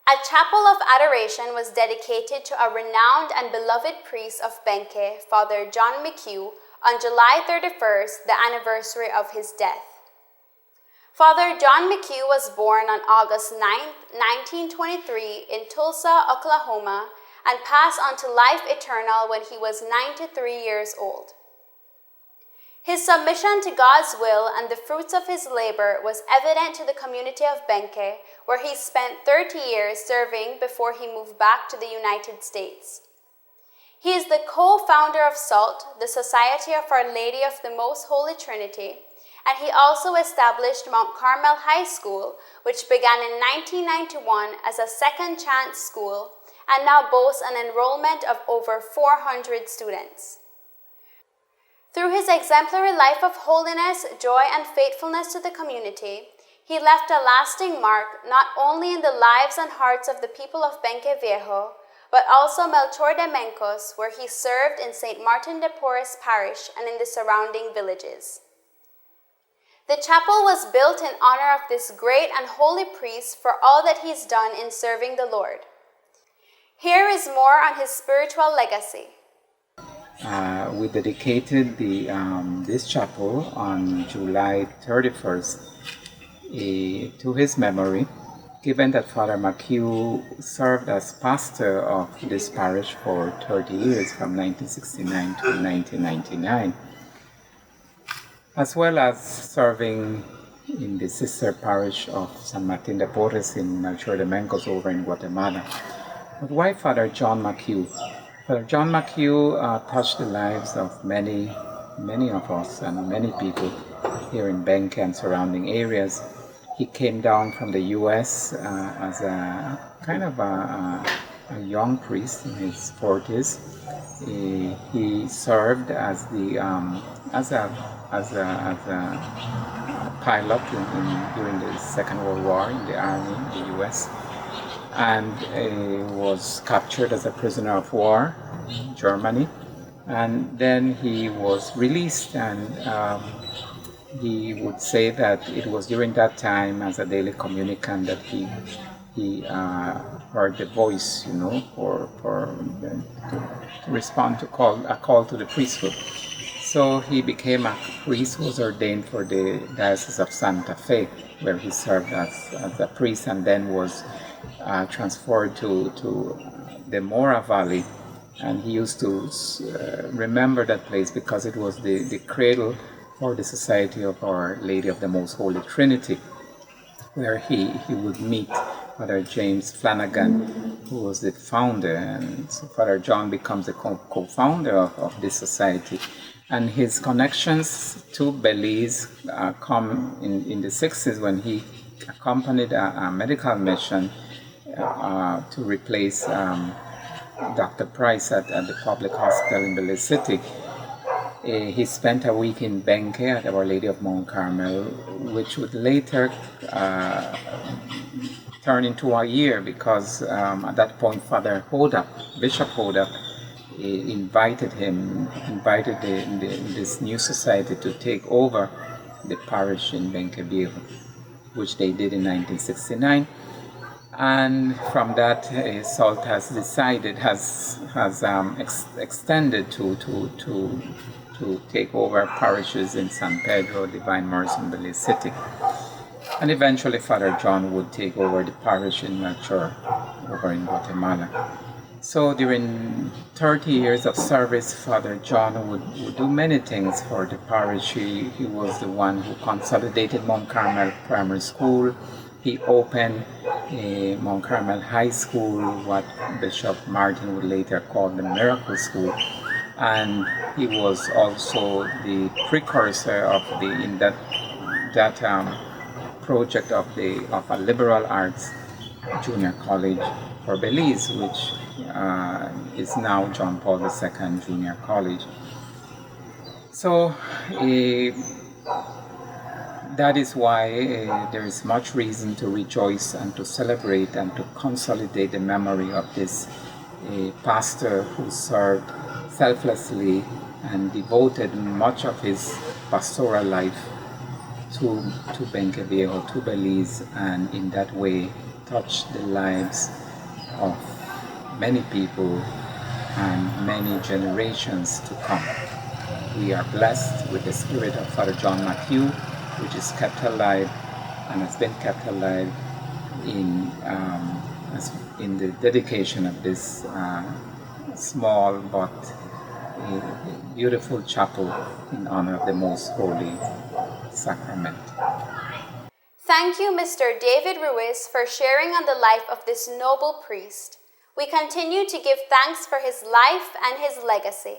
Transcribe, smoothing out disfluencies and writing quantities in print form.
A chapel of adoration was dedicated to a renowned and beloved priest of Benque, Father John McHugh, on July 31st, the anniversary of his death. Father John McHugh was born on August 9, 1923 in Tulsa, Oklahoma, and passed on to life eternal when he was 93 years old. His submission to God's will and the fruits of his labor was evident to the community of Benque, where he spent 30 years serving before he moved back to the United States. He is the co-founder of SOLT, the Society of Our Lady of the Most Holy Trinity, and he also established Mount Carmel High School, which began in 1991 as a second chance school and now boasts an enrollment of over 400 students. Through his exemplary life of holiness, joy, and faithfulness to the community, he left a lasting mark not only in the lives and hearts of the people of Benque Viejo, but also Melchor de Mencos, where he served in St. Martin de Porres Parish and in the surrounding villages. The chapel was built in honor of this great and holy priest for all that he's done in serving the Lord. Here is more on his spiritual legacy. We dedicated this chapel on July 31st to his memory, given that Father McHugh served as pastor of this parish for 30 years, from 1969 to 1999, as well as serving in the sister parish of San Martin de Porres in Melchor de Mencos over in Guatemala. But why Father John McHugh? Father John McHugh touched the lives of many of us and many people here in Benque and surrounding areas. He came down from the U.S. As a kind of a young priest in his 40s. He served as the as a pilot during the Second World War in the Army in the U.S. and was captured as a prisoner of war in Germany, and then he was released, and he would say that it was during that time as a daily communicant that he heard the voice, to respond to a call to the priesthood. So he became a priest who was ordained for the Diocese of Santa Fe, where he served as a priest, and then was transferred to the Mora Valley, and he used to remember that place because it was the cradle for the Society of Our Lady of the Most Holy Trinity, where he would meet Father James Flanagan, who was the founder, and so Father John becomes the co-founder of this society. And his connections to Belize come in the 60s when he accompanied a medical mission to replace Dr. Price at the public hospital in Belize City. He spent a week in Benque at Our Lady of Mount Carmel, which would later turn into a year because at that point Father Hodap, Bishop Hodap, invited this new society to take over the parish in Benque Viejo, which they did in 1969. And from that, SOLT has decided, has extended to take over parishes in San Pedro, Divine Mercy, and Belize City. And eventually Father John would take over the parish in Melchor over in Guatemala. So during 30 years of service, Father John would do many things for the parish. He was the one who consolidated Mount Carmel Primary School. He opened Mount Carmel High School, what Bishop Martin would later call the Miracle School. And he was also the precursor of that project of a liberal arts junior college for Belize, which is now John Paul II Junior College. So that is why there is much reason to rejoice and to celebrate and to consolidate the memory of this pastor who served selflessly and devoted much of his pastoral life to Benque Viejo, to Belize, and in that way touch the lives of many people and many generations to come. We are blessed with the spirit of Father John McHugh, which is kept alive and has been kept alive in the dedication of this small but beautiful chapel in honor of the Most Holy Sacrament. Thank you, Mr. David Ruiz, for sharing on the life of this noble priest. We continue to give thanks for his life and his legacy.